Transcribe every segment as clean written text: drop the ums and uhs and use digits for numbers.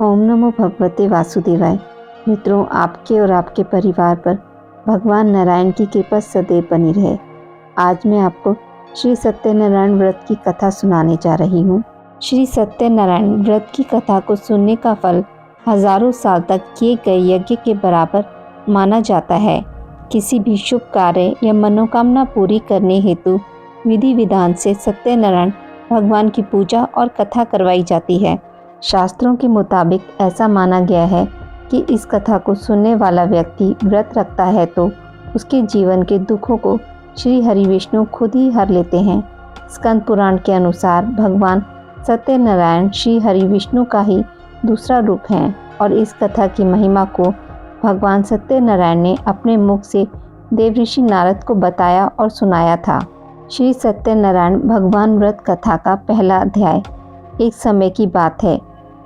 ओम नमो भगवते वासुदेवाय। मित्रों, आपके और आपके परिवार पर भगवान नारायण की कृपा सदैव बनी रहे। आज मैं आपको श्री सत्यनारायण व्रत की कथा सुनाने जा रही हूँ। श्री सत्यनारायण व्रत की कथा को सुनने का फल हजारों साल तक किए गए यज्ञ के बराबर माना जाता है। किसी भी शुभ कार्य या मनोकामना पूरी करने हेतु विधि विधान से सत्यनारायण भगवान की पूजा और कथा करवाई जाती है। शास्त्रों के मुताबिक ऐसा माना गया है कि इस कथा को सुनने वाला व्यक्ति व्रत रखता है तो उसके जीवन के दुखों को श्री हरि विष्णु खुद ही हर लेते हैं। स्कंद पुराण के अनुसार भगवान सत्यनारायण श्री हरि विष्णु का ही दूसरा रूप हैं और इस कथा की महिमा को भगवान सत्यनारायण ने अपने मुख से देवऋषि नारद को बताया और सुनाया था। श्री सत्यनारायण भगवान व्रत कथा का पहला अध्याय। एक समय की बात है,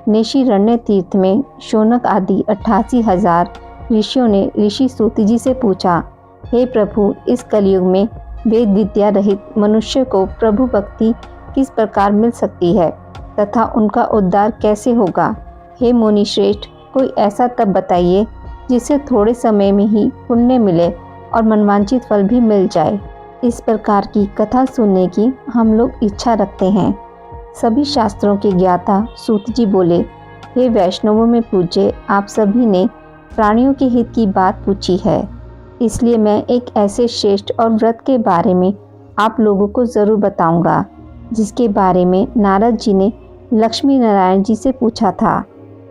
नेशिरण्य तीर्थ में शौनक आदि 88,000 ऋषियों ने ऋषि सूत जी से पूछा, हे प्रभु, इस कलयुग में वेद विद्या रहित मनुष्य को प्रभु भक्ति किस प्रकार मिल सकती है तथा उनका उद्धार कैसे होगा। हे मुनि श्रेष्ठ, कोई ऐसा तप बताइए जिससे थोड़े समय में ही पुण्य मिले और मनवांछित फल भी मिल जाए। इस प्रकार की कथा सुनने की हम लोग इच्छा रखते हैं। सभी शास्त्रों के ज्ञाता सूत जी बोले, हे वैष्णवों में पूज्य, आप सभी ने प्राणियों के हित की बात पूछी है, इसलिए मैं एक ऐसे श्रेष्ठ और व्रत के बारे में आप लोगों को जरूर बताऊंगा जिसके बारे में नारद जी ने लक्ष्मी नारायण जी से पूछा था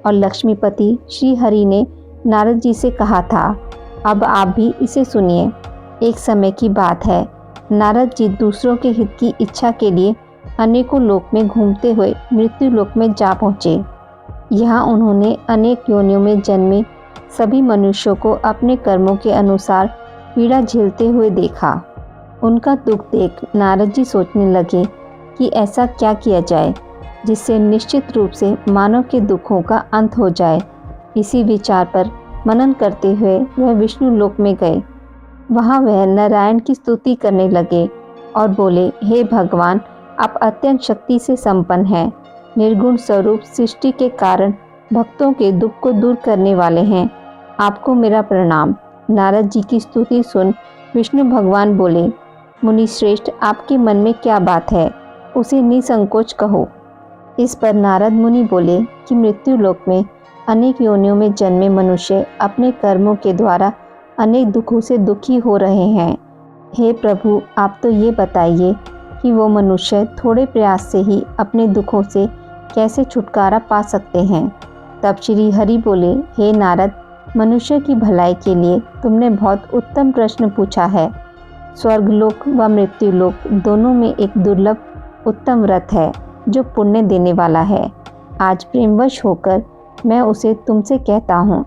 और लक्ष्मीपति श्री हरि ने नारद जी से कहा था। अब आप भी इसे सुनिए। एक समय की बात है, नारद जी दूसरों के हित की इच्छा के लिए अनेकों लोक में घूमते हुए मृत्यु लोक में जा पहुँचे। यहाँ उन्होंने अनेक योनियों में जन्मे सभी मनुष्यों को अपने कर्मों के अनुसार पीड़ा झेलते हुए देखा। उनका दुख देख नारद जी सोचने लगे कि ऐसा क्या किया जाए जिससे निश्चित रूप से मानव के दुखों का अंत हो जाए। इसी विचार पर मनन करते हुए वह विष्णु लोक में गए। वहाँ वह नारायण की स्तुति करने लगे और बोले, हे भगवान, आप अत्यंत शक्ति से संपन्न हैं, निर्गुण स्वरूप सृष्टि के कारण भक्तों के दुख को दूर करने वाले हैं, आपको मेरा प्रणाम। नारद जी की स्तुति सुन विष्णु भगवान बोले, मुनि श्रेष्ठ, आपके मन में क्या बात है, उसे निसंकोच कहो। इस पर नारद मुनि बोले कि मृत्यु लोक में अनेक योनियों में जन्मे मनुष्य अपने कर्मों के द्वारा अनेक दुखों से दुखी हो रहे हैं। हे प्रभु, आप तो ये बताइए कि वो मनुष्य थोड़े प्रयास से ही अपने दुखों से कैसे छुटकारा पा सकते हैं। तब श्री हरि बोले, हे नारद, मनुष्य की भलाई के लिए तुमने बहुत उत्तम प्रश्न पूछा है। स्वर्गलोक व मृत्युलोक दोनों में एक दुर्लभ उत्तम व्रत है जो पुण्य देने वाला है। आज प्रेमवश होकर मैं उसे तुमसे कहता हूँ।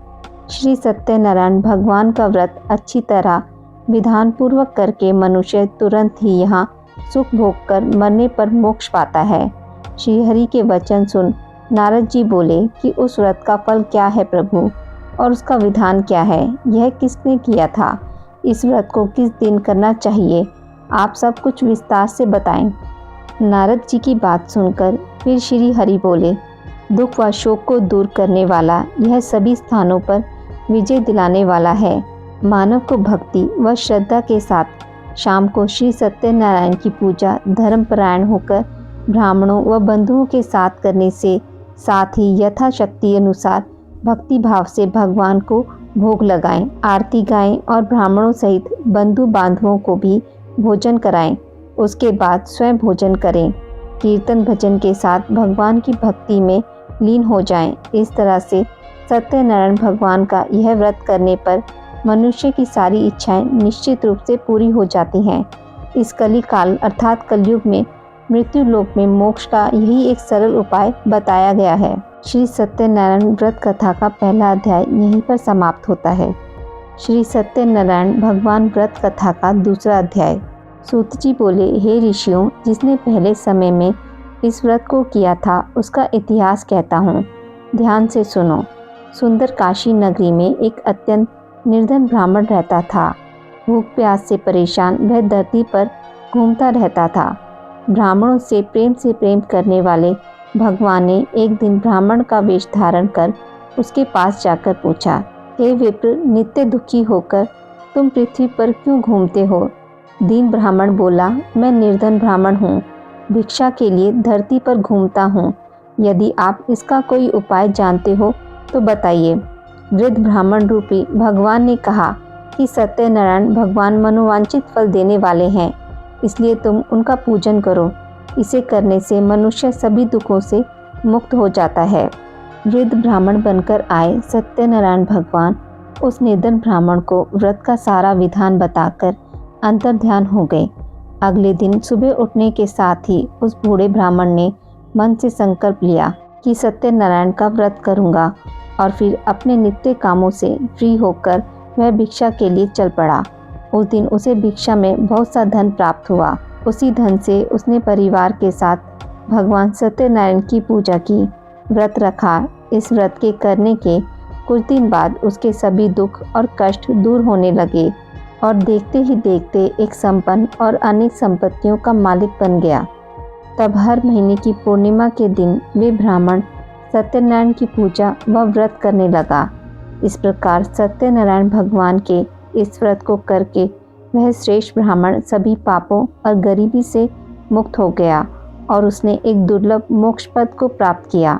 श्री सत्यनारायण भगवान का व्रत अच्छी तरह विधान पूर्वक करके मनुष्य तुरंत ही यहाँ सुख भोग कर मरने पर मोक्ष पाता है। श्री हरि के वचन सुन नारद जी बोले कि उस व्रत का फल क्या है प्रभु, और उसका विधान क्या है, यह किसने किया था, इस व्रत को किस दिन करना चाहिए, आप सब कुछ विस्तार से बताएं। नारद जी की बात सुनकर फिर श्री हरि बोले, दुख व शोक को दूर करने वाला, यह सभी स्थानों पर विजय दिलाने वाला है। मानव को भक्ति व श्रद्धा के साथ शाम को श्री सत्यनारायण की पूजा धर्मपरायण होकर ब्राह्मणों व बंधुओं के साथ करने से, साथ ही यथाशक्ति अनुसार भक्ति भाव से भगवान को भोग लगाएं, आरती गाएं और ब्राह्मणों सहित बंधु बांधवों को भी भोजन कराएं। उसके बाद स्वयं भोजन करें। कीर्तन भजन के साथ भगवान की भक्ति में लीन हो जाएं। इस तरह से सत्यनारायण भगवान का यह व्रत करने पर मनुष्य की सारी इच्छाएं निश्चित रूप से पूरी हो जाती हैं। इस कली काल अर्थात कलयुग में मृत्यु लोक में मोक्ष का यही एक सरल उपाय बताया गया है। श्री सत्यनारायण व्रत कथा का पहला अध्याय यहीं पर समाप्त होता है। श्री सत्यनारायण भगवान व्रत कथा का दूसरा अध्याय। सूत जी बोले, हे ऋषियों, जिसने पहले समय में इस व्रत को किया था उसका इतिहास कहता हूँ, ध्यान से सुनो। सुंदर काशी नगरी में एक अत्यंत निर्धन ब्राह्मण रहता था। भूख प्यास से परेशान वह धरती पर घूमता रहता था। ब्राह्मणों से प्रेम करने वाले भगवान ने एक दिन ब्राह्मण का वेश धारण कर उसके पास जाकर पूछा, हे विप्र, नित्य दुखी होकर तुम पृथ्वी पर क्यों घूमते हो? दीन ब्राह्मण बोला, मैं निर्धन ब्राह्मण हूँ, भिक्षा के लिए धरती पर घूमता हूँ। यदि आप इसका कोई उपाय जानते हो तो बताइए। वृद्ध ब्राह्मण रूपी भगवान ने कहा कि सत्यनारायण भगवान मनोवांछित फल देने वाले हैं, इसलिए तुम उनका पूजन करो। इसे करने से मनुष्य सभी दुखों से मुक्त हो जाता है। वृद्ध ब्राह्मण बनकर आए सत्यनारायण भगवान उस निर्धन ब्राह्मण को व्रत का सारा विधान बताकर अंतर्ध्यान हो गए। अगले दिन सुबह उठने के साथ ही उस बूढ़े ब्राह्मण ने मन से संकल्प लिया कि सत्यनारायण का व्रत करूंगा, और फिर अपने नित्य कामों से फ्री होकर वह भिक्षा के लिए चल पड़ा। उस दिन उसे भिक्षा में बहुत सा धन प्राप्त हुआ। उसी धन से उसने परिवार के साथ भगवान सत्यनारायण की पूजा की, व्रत रखा। इस व्रत के करने के कुछ दिन बाद उसके सभी दुख और कष्ट दूर होने लगे और देखते ही देखते एक संपन्न और अनेक संपत्तियों का मालिक बन गया। तब हर महीने की पूर्णिमा के दिन वे ब्राह्मण सत्यनारायण की पूजा व व्रत करने लगा। इस प्रकार सत्यनारायण भगवान के इस व्रत को करके वह श्रेष्ठ ब्राह्मण सभी पापों और गरीबी से मुक्त हो गया और उसने एक दुर्लभ मोक्ष पद को प्राप्त किया।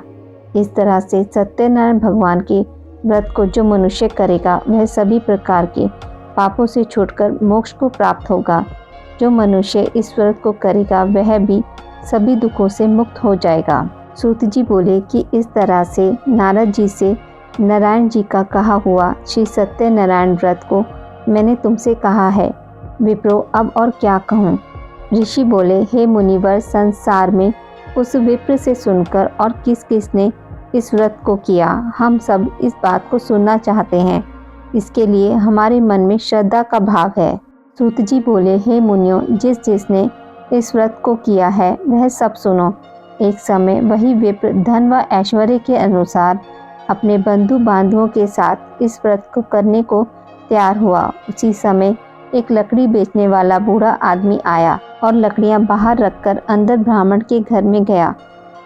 इस तरह से सत्यनारायण भगवान के व्रत को जो मनुष्य करेगा वह सभी प्रकार के पापों से छूटकर मोक्ष को प्राप्त होगा। जो मनुष्य इस व्रत को करेगा वह भी सभी दुखों से मुक्त हो जाएगा। सूत जी बोले कि इस तरह से नारद जी से नारायण जी का कहा हुआ श्री सत्यनारायण व्रत को मैंने तुमसे कहा है। विप्रो, अब और क्या कहूँ? ऋषि बोले, हे मुनिवर, संसार में उस विप्र से सुनकर और किस किस ने इस व्रत को किया, हम सब इस बात को सुनना चाहते हैं। इसके लिए हमारे मन में श्रद्धा का भाव है। सूत जी बोले, हे मुनियों, जिस जिसने इस व्रत को किया है वह सब सुनो। एक समय वही विप्र धन व ऐश्वर्य के अनुसार अपने बंधु बांधवों के साथ इस व्रत को करने को तैयार हुआ। उसी समय एक लकड़ी बेचने वाला बूढ़ा आदमी आया और लकड़ियां बाहर रखकर अंदर ब्राह्मण के घर में गया।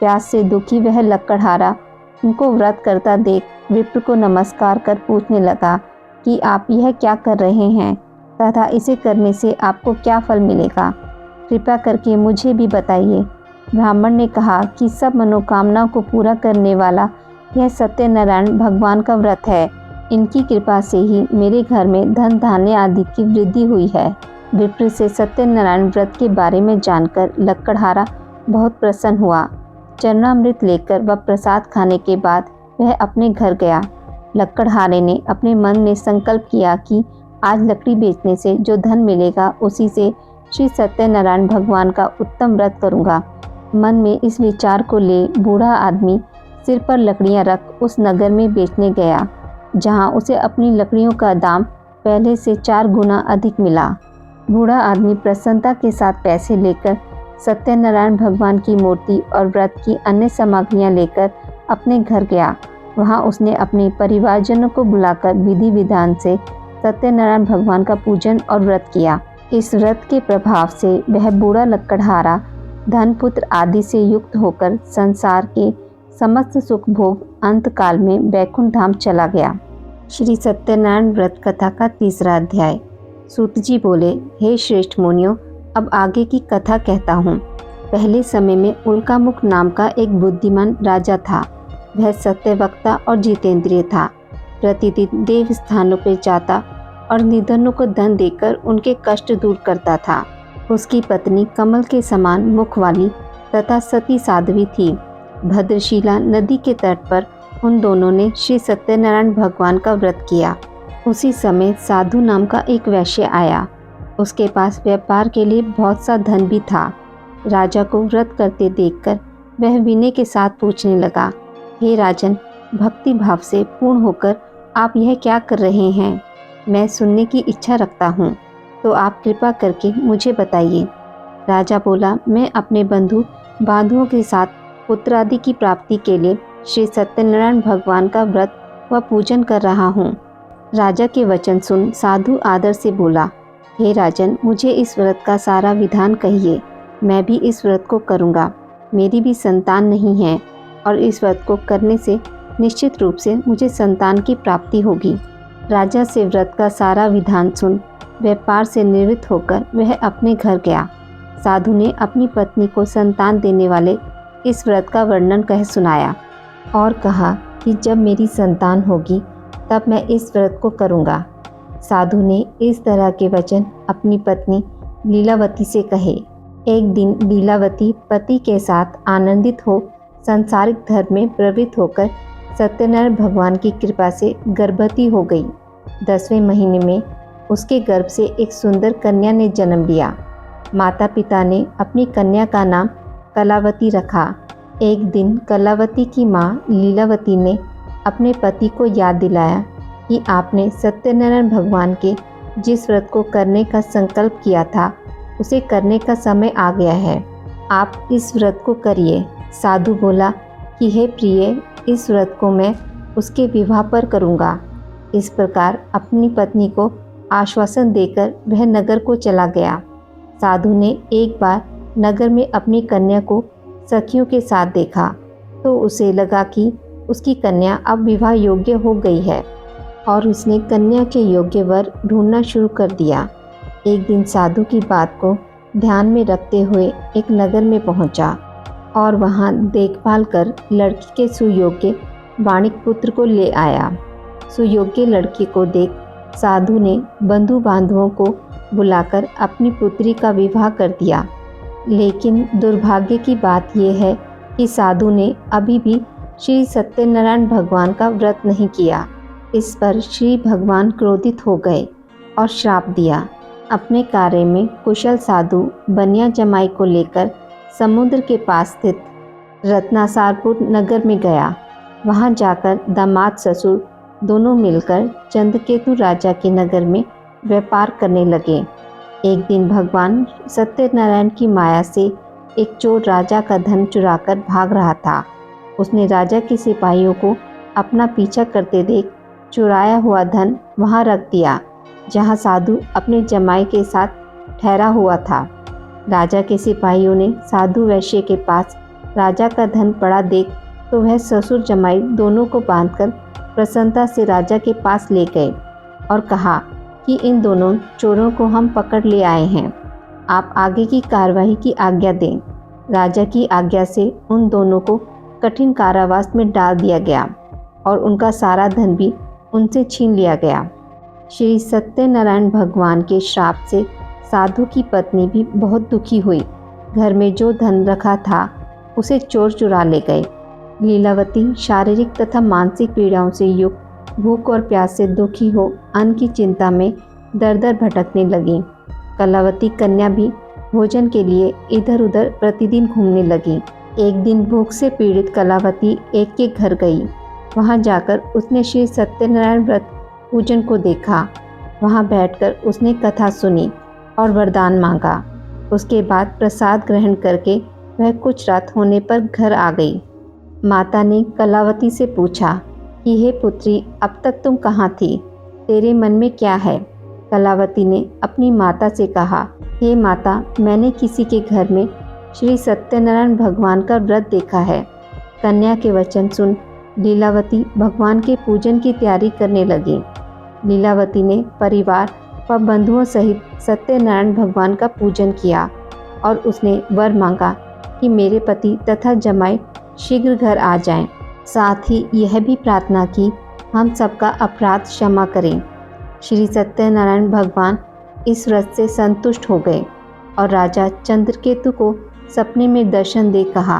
प्यास से दुखी वह लकड़हारा उनको व्रत करता देख विप्र को नमस्कार कर पूछने लगा कि आप यह क्या कर रहे हैं तथा इसे करने से आपको क्या फल मिलेगा? कृपा करके मुझे भी बताइए। ब्राह्मण ने कहा कि सब मनोकामनाओं को पूरा करने वाला यह सत्यनारायण भगवान का व्रत है। इनकी कृपा से ही मेरे घर में धन धान्य आदि की वृद्धि हुई है। विप्र से सत्यनारायण व्रत के बारे में जानकर लकड़हारा बहुत प्रसन्न हुआ। चरणामृत लेकर व प्रसाद खाने के बाद वह अपने घर गया। लकड़हारे ने अपने मन में संकल्प किया कि आज लकड़ी बेचने से जो धन मिलेगा उसी से श्री सत्यनारायण भगवान का उत्तम व्रत करूंगा। मन में इस विचार को ले बूढ़ा आदमी सिर पर लकड़ियां रख उस नगर में बेचने गया, जहां उसे अपनी लकड़ियों का दाम पहले से 4 गुना अधिक मिला। बूढ़ा आदमी प्रसन्नता के साथ पैसे लेकर सत्यनारायण भगवान की मूर्ति और व्रत की अन्य सामग्रियां लेकर अपने घर गया। वहां उसने अपने परिवारजनों को बुलाकर विधि विधान से सत्यनारायण भगवान का पूजन और व्रत किया। इस व्रत के प्रभाव से वह बूढ़ा लकड़हारा धन पुत्र आदि से युक्त होकर संसार के समस्त सुख भोग अंत काल में वैकुंठ धाम चला गया। श्री सत्यनारायण व्रत कथा का 3रा अध्याय। सूत जी बोले, हे श्रेष्ठ मुनियों, अब आगे की कथा कहता हूँ। पहले समय में उल्कामुख नाम का एक बुद्धिमान राजा था। वह सत्यवक्ता और जितेंद्रिय था। प्रतिदिन देव स्थानों पर जाता और निर्धनों को धन देकर उनके कष्ट दूर करता था। उसकी पत्नी कमल के समान मुख वाली तथा सती साध्वी थी। भद्रशिला नदी के तट पर उन दोनों ने श्री सत्यनारायण भगवान का व्रत किया। उसी समय साधु नाम का एक वैश्य आया। उसके पास व्यापार के लिए बहुत सा धन भी था। राजा को व्रत करते देखकर वह विनय के साथ पूछने लगा, हे राजन, भक्ति भाव से पूर्ण होकर आप यह क्या कर रहे हैं? मैं सुनने की इच्छा रखता हूँ, तो आप कृपा करके मुझे बताइए। राजा बोला, मैं अपने बंधु बांधवों के साथ पुत्र आदि की प्राप्ति के लिए श्री सत्यनारायण भगवान का व्रत व पूजन कर रहा हूँ। राजा के वचन सुन साधु आदर से बोला, हे राजन, मुझे इस व्रत का सारा विधान कहिए, मैं भी इस व्रत को करूँगा। मेरी भी संतान नहीं है और इस व्रत को करने से निश्चित रूप से मुझे संतान की प्राप्ति होगी। राजा से व्रत का सारा विधान सुन व्यापार से निवृत्त होकर वह अपने घर गया। साधु ने अपनी पत्नी को संतान देने वाले इस व्रत का वर्णन कह सुनाया और कहा कि जब मेरी संतान होगी तब मैं इस व्रत को करूँगा। साधु ने इस तरह के वचन अपनी पत्नी लीलावती से कहे। एक दिन लीलावती पति के साथ आनंदित हो सांसारिक धर्म में प्रवृत्त होकर सत्यनारायण भगवान की कृपा से गर्भवती हो गई। 10वें महीने में उसके गर्भ से एक सुंदर कन्या ने जन्म लिया। माता पिता ने अपनी कन्या का नाम कलावती रखा। एक दिन कलावती की माँ लीलावती ने अपने पति को याद दिलाया कि आपने सत्यनारायण भगवान के जिस व्रत को करने का संकल्प किया था उसे करने का समय आ गया है, आप इस व्रत को करिए। साधु बोला कि हे प्रिय, इस व्रत को मैं उसके विवाह पर करूँगा। इस प्रकार अपनी पत्नी को आश्वासन देकर वह नगर को चला गया। साधु ने एक बार नगर में अपनी कन्या को सखियों के साथ देखा तो उसे लगा कि उसकी कन्या अब विवाह योग्य हो गई है और उसने कन्या के योग्य वर ढूंढना शुरू कर दिया। एक दिन साधु की बात को ध्यान में रखते हुए एक नगर में पहुंचा और वहां देखभाल कर लड़की के सुयोग्य वाणिक पुत्र को ले आया। सुयोग्य लड़की को देख साधु ने बंधु बांधवों को बुलाकर अपनी पुत्री का विवाह कर दिया। लेकिन दुर्भाग्य की बात यह है कि साधु ने अभी भी श्री सत्यनारायण भगवान का व्रत नहीं किया। इस पर श्री भगवान क्रोधित हो गए और श्राप दिया। अपने कार्य में कुशल साधु बनिया जमाई को लेकर समुद्र के पास स्थित रत्नासारपुर नगर में गया। वहां जाकर दामाद ससुर दोनों मिलकर चंद्रकेतु राजा के नगर में व्यापार करने लगे। एक दिन भगवान सत्यनारायण की माया से एक चोर राजा का धन चुराकर भाग रहा था। उसने राजा के सिपाहियों को अपना पीछा करते देख चुराया हुआ धन वहां रख दिया जहां साधु अपने जमाई के साथ ठहरा हुआ था। राजा के सिपाहियों ने साधु वैश्य के पास राजा का धन पड़ा देख तो वह ससुर जमाई दोनों को बांधकर प्रसन्नता से राजा के पास ले गए और कहा कि इन दोनों चोरों को हम पकड़ ले आए हैं, आप आगे की कार्रवाई की आज्ञा दें। राजा की आज्ञा से उन दोनों को कठिन कारावास में डाल दिया गया और उनका सारा धन भी उनसे छीन लिया गया। श्री सत्यनारायण भगवान के श्राप से साधु की पत्नी भी बहुत दुखी हुई। घर में जो धन रखा था उसे चोर चुरा ले गए। लीलावती शारीरिक तथा मानसिक पीड़ाओं से युक्त भूख और प्यास से दुखी हो अन्न की चिंता में दर दर भटकने लगी। कलावती कन्या भी भोजन के लिए इधर उधर प्रतिदिन घूमने लगी। एक दिन भूख से पीड़ित कलावती एक के घर गई। वहां जाकर उसने श्री सत्यनारायण व्रत पूजन को देखा। वहां बैठकर उसने कथा सुनी और वरदान मांगा। उसके बाद प्रसाद ग्रहण करके वह कुछ रात होने पर घर आ गई। माता ने कलावती से पूछा कि हे पुत्री, अब तक तुम कहाँ थी? तेरे मन में क्या है? कलावती ने अपनी माता से कहा, हे माता, मैंने किसी के घर में श्री सत्यनारायण भगवान का व्रत देखा है। कन्या के वचन सुन लीलावती भगवान के पूजन की तैयारी करने लगी। लीलावती ने परिवार व बंधुओं सहित सत्यनारायण भगवान का पूजन किया और उसने वर मांगा कि मेरे पति तथा जमाई शीघ्र घर आ जाएं। साथ ही यह भी प्रार्थना की हम सबका अपराध क्षमा करें। श्री सत्यनारायण भगवान इस व्रत से संतुष्ट हो गए और राजा चंद्रकेतु को सपने में दर्शन दे कहा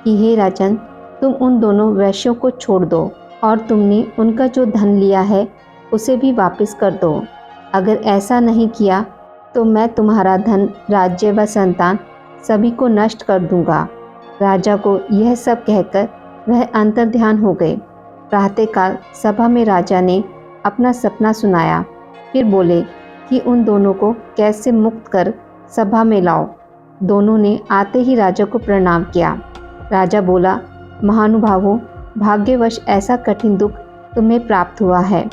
कि हे राजन, तुम उन दोनों वैश्यों को छोड़ दो और तुमने उनका जो धन लिया है उसे भी वापस कर दो। अगर ऐसा नहीं किया तो मैं तुम्हारा धन, राज्य व संतान सभी को नष्ट कर दूंगा। राजा को यह सब कहकर वह अंतर्ध्यान हो गए। प्रातःकाल सभा में राजा ने अपना सपना सुनाया। फिर बोले कि उन दोनों को कैसे मुक्त कर सभा में लाओ। दोनों ने आते ही राजा को प्रणाम किया। राजा बोला, महानुभावों, भाग्यवश ऐसा कठिन दुख तुम्हें प्राप्त हुआ है,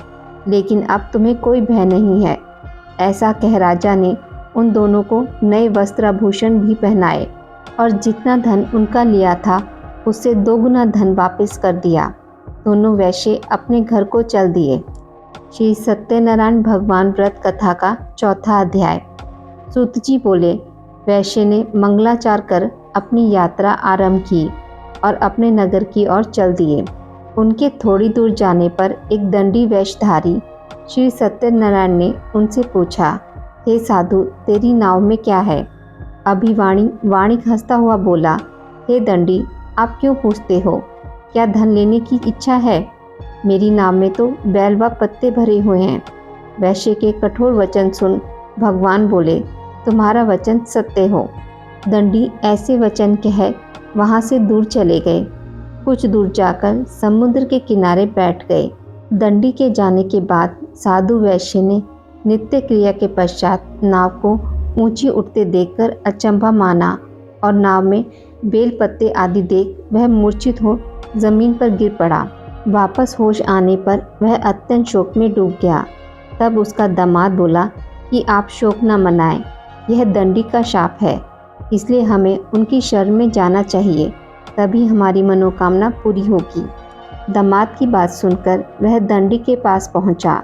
लेकिन अब तुम्हें कोई भय नहीं है। ऐसा कह राजा ने उन दोनों को नए वस्त्राभूषण भी पहनाए और जितना धन उनका लिया था उससे 2 गुना धन वापस कर दिया। दोनों वैश्य अपने घर को चल दिए। श्री सत्यनारायण भगवान व्रत कथा का चौथा अध्याय। सूत जी बोले, वैश्य ने मंगलाचार कर अपनी यात्रा आरंभ की और अपने नगर की ओर चल दिए। उनके थोड़ी दूर जाने पर एक दंडी वेशधारी श्री सत्यनारायण ने उनसे पूछा, हे साधु, तेरी नाव में क्या है? वाणिक हंसता हुआ बोला, हे दंडी, आप क्यों पूछते हो? क्या धन लेने की इच्छा है? मेरी नाव में तो बैल व पत्ते भरे हुए हैं। वैश्य के कठोर वचन सुन भगवान बोले, तुम्हारा वचन सत्य हो। दंडी ऐसे वचन कह वहाँ से दूर चले गए। कुछ दूर जाकर समुद्र के किनारे बैठ गए। दंडी के जाने के बाद साधु वैश्य ने नित्य क्रिया के पश्चात नाव को ऊंची उठते देखकर अचंभा माना और नाव में बेल पत्ते आदि देख वह मूर्छित हो जमीन पर गिर पड़ा। वापस होश आने पर वह अत्यंत शोक में डूब गया। तब उसका दामाद बोला कि आप शोक न मनाएं, यह दंडी का शाप है, इसलिए हमें उनकी शरण में जाना चाहिए, तभी हमारी मनोकामना पूरी होगी। दामाद की बात सुनकर वह दंडी के पास पहुंचा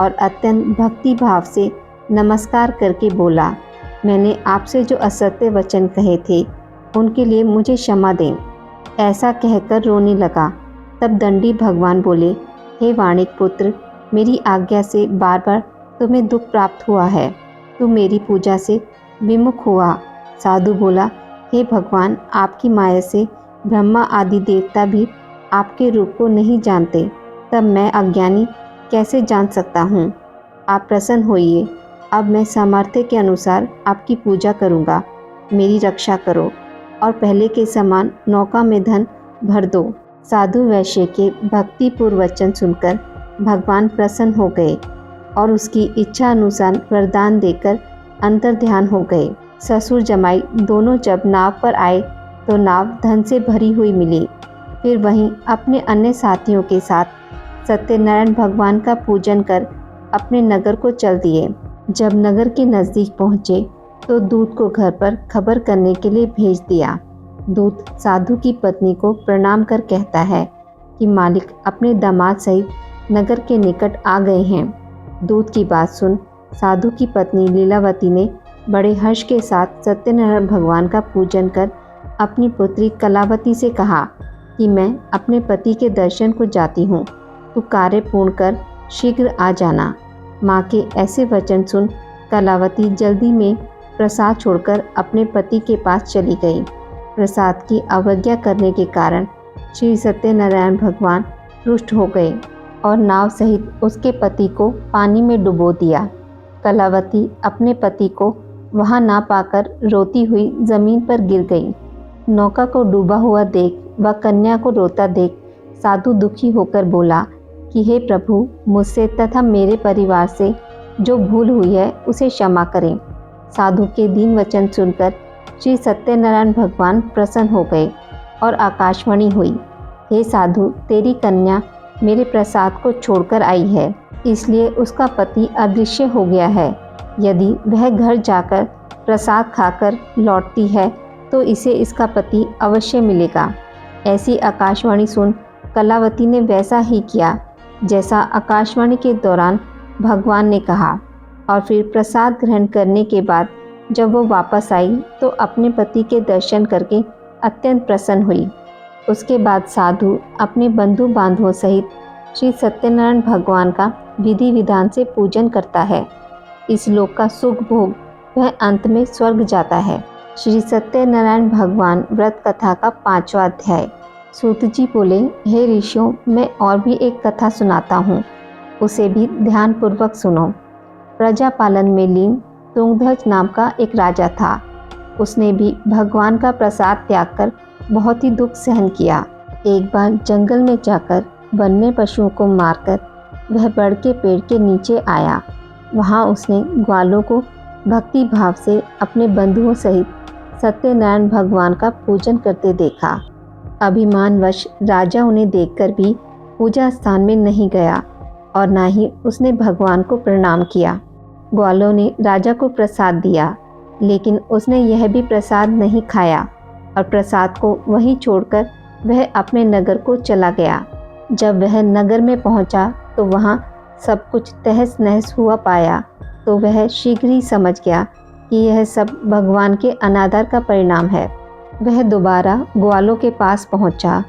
और अत्यंत भक्ति भाव से नमस्कार करके बोला, मैंने आपसे जो असत्य वचन कहे थे उनके लिए मुझे क्षमा दें। ऐसा कहकर रोने लगा। तब दंडी भगवान बोले, हे वाणिक पुत्र, मेरी आज्ञा से बार बार तुम्हें दुख प्राप्त हुआ है। तुम मेरी पूजा से विमुख हुआ। साधु बोला, हे भगवान, आपकी माया से ब्रह्मा आदि देवता भी आपके रूप को नहीं जानते, तब मैं अज्ञानी कैसे जान सकता हूँ? आप प्रसन्न होइए। अब मैं सामर्थ्य के अनुसार आपकी पूजा करूँगा। मेरी रक्षा करो और पहले के समान नौका में धन भर दो। साधु वैश्य के भक्तिपूर्ण वचन सुनकर भगवान प्रसन्न हो गए और उसकी इच्छा अनुसार वरदान देकर अंतर ध्यान हो गए। ससुर जमाई दोनों जब नाव पर आए तो नाव धन से भरी हुई मिली। फिर वहीं अपने अन्य साथियों के साथ सत्यनारायण भगवान का पूजन कर अपने नगर को चल दिए। जब नगर के नज़दीक पहुँचे तो दूत को घर पर खबर करने के लिए भेज दिया। दूत साधु की पत्नी को प्रणाम कर कहता है कि मालिक अपने दामाद सहित नगर के निकट आ गए हैं। दूत की बात सुन साधु की पत्नी लीलावती ने बड़े हर्ष के साथ सत्यनारायण भगवान का पूजन कर अपनी पुत्री कलावती से कहा कि मैं अपने पति के दर्शन को जाती हूँ, तू कार्य पूर्ण कर शीघ्र आ जाना। माँ के ऐसे वचन सुन कलावती जल्दी में प्रसाद छोड़कर अपने पति के पास चली गई। प्रसाद की अवज्ञा करने के कारण श्री सत्यनारायण भगवान रुष्ट हो गए और नाव सहित उसके पति को पानी में डुबो दिया। कलावती अपने पति को वहां ना पाकर रोती हुई जमीन पर गिर गई। नौका को डूबा हुआ देख व कन्या को रोता देख साधु दुखी होकर बोला कि हे प्रभु, मुझसे तथा मेरे परिवार से जो भूल हुई है उसे क्षमा करें। साधु के दीन वचन सुनकर श्री सत्यनारायण भगवान प्रसन्न हो गए और आकाशवाणी हुई, हे साधु, तेरी कन्या मेरे प्रसाद को छोड़कर आई है, इसलिए उसका पति अदृश्य हो गया है। यदि वह घर जाकर प्रसाद खाकर लौटती है तो इसे इसका पति अवश्य मिलेगा। ऐसी आकाशवाणी सुन कलावती ने वैसा ही किया जैसा आकाशवाणी के दौरान भगवान ने कहा और फिर प्रसाद ग्रहण करने के बाद जब वो वापस आई तो अपने पति के दर्शन करके अत्यंत प्रसन्न हुई। उसके बाद साधु अपने बंधु बांधवों सहित श्री सत्यनारायण भगवान का विधि विधान से पूजन करता है। इस लोक का सुख भोग वह अंत में स्वर्ग जाता है। श्री सत्यनारायण भगवान व्रत कथा का 5वां अध्याय। सूत जी बोले, हे ऋषियों, मैं और भी एक कथा सुनाता हूँ, उसे भी ध्यानपूर्वक सुनो। प्रजा पालन में लीन तुंगध्वज नाम का एक राजा था। उसने भी भगवान का प्रसाद त्याग कर बहुत ही दुख सहन किया। एक बार जंगल में जाकर वन्य पशुओं को मारकर वह बड़ के पेड़ के नीचे आया। वहाँ उसने ग्वालों को भक्ति भाव से अपने बंधुओं सहित सत्यनारायण भगवान का पूजन करते देखा। अभिमानवश राजा उन्हें देखकर भी पूजा स्थान में नहीं गया और न ही उसने भगवान को प्रणाम किया। ग्वालों ने राजा को प्रसाद दिया, लेकिन उसने यह भी प्रसाद नहीं खाया और प्रसाद को वहीं छोड़कर वह अपने नगर को चला गया। जब वह नगर में पहुंचा तो वहां सब कुछ तहस नहस हुआ पाया तो वह शीघ्र ही समझ गया कि यह सब भगवान के अनादर का परिणाम है। वह दोबारा ग्वालों के पास पहुंचा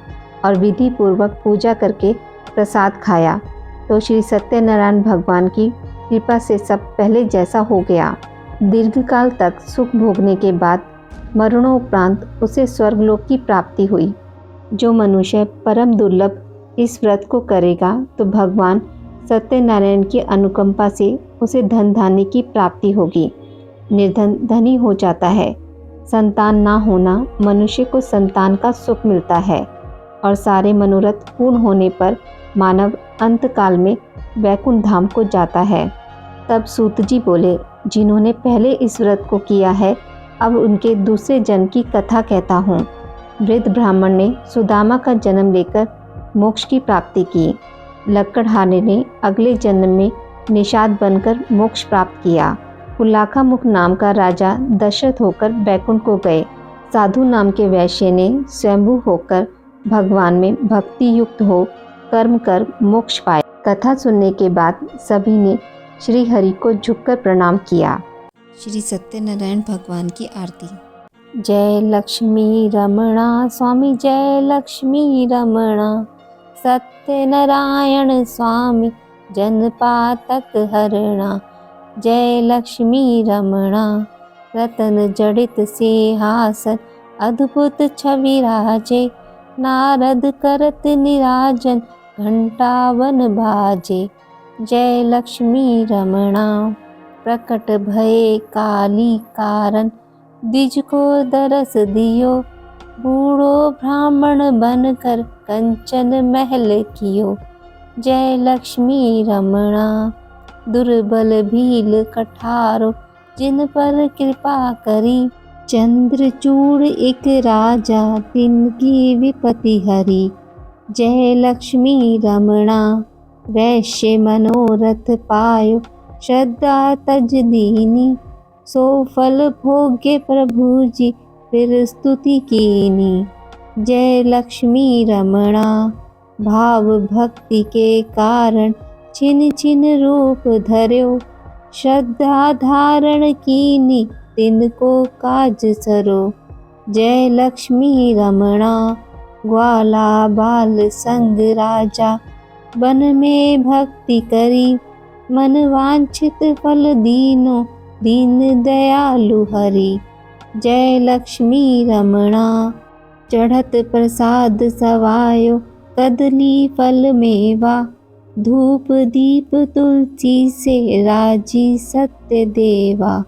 और विधि पूर्वक पूजा करके प्रसाद खाया तो श्री सत्यनारायण भगवान की कृपा से सब पहले जैसा हो गया। दीर्घकाल तक सुख भोगने के बाद मरणोपरांत उसे स्वर्गलोक की प्राप्ति हुई। जो मनुष्य परम दुर्लभ इस व्रत को करेगा तो भगवान सत्यनारायण की अनुकंपा से उसे धन धान्य की प्राप्ति होगी। निर्धन धनी हो जाता है। संतान ना होना मनुष्य को संतान का सुख मिलता है और सारे मनोरथ पूर्ण होने पर मानव अंत काल में वैकुंठ धाम को जाता है। तब सूत जी बोले, जिन्होंने पहले इस व्रत को किया है अब उनके दूसरे जन्म की कथा कहता हूँ। वृद्ध ब्राह्मण ने सुदामा का जन्म लेकर मोक्ष की प्राप्ति की। लक्कड़हारे ने अगले जन्म में निषाद बनकर मोक्ष प्राप्त किया। पुलाखा मुख नाम का राजा दशरथ होकर बैकुंठ को गए। साधु नाम के वैश्य ने स्वयंभू होकर भगवान में भक्ति युक्त हो कर्म कर मोक्ष पाया। कथा सुनने के बाद सभी ने श्री हरि को झुककर प्रणाम किया। श्री सत्यनारायण भगवान की आरती। जय लक्ष्मी रमणा स्वामी, जय लक्ष्मी रमणा। सत्यनारायण स्वामी जन पातक हरणा। जय लक्ष्मी रमणा। रतन जड़ित सिंहासन अद्भुत छवि राजे। नारद करत निराजन घंटावन बाजे। जय लक्ष्मी रमणा। प्रकट भये काली कारण द्विज को दरस दियो। बूढ़ो ब्राह्मण बनकर कंचन महल कियो। जय लक्ष्मी रमणा। दुर्बल भील कठारो जिन पर कृपा करी। चंद्रचूड़ एक राजा तिनकी विपत्ति हरी। जय लक्ष्मी रमणा। वैश्य मनोरथ पायो श्रद्धा तज दीनी। सो फल भोग्य प्रभु जी फिर स्तुति कीनी। जय लक्ष्मी रमणा। भाव भक्ति के कारण छिन छिन रूप धर्यो। श्रद्धा धारण कीनी तिनको काज सरो। जय लक्ष्मी रमणा। ग्वाला बाल संग राजा वन में भक्ति करी। मन वांछित फल दीनो दीन दयालु हरि। जय लक्ष्मी रमणा। चढ़त प्रसाद सवायो कदली फल मेवा। धूप दीप तुलसी से राजी सत्य देवा।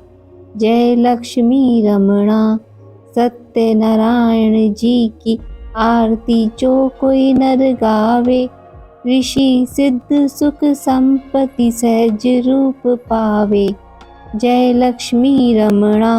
जय लक्ष्मी रमणा। सत्यनारायण जी की आरती जो कोई नर गावे। ऋषि सिद्ध सुख संपत्ति सहज रूप पावे। जय लक्ष्मी रमणा।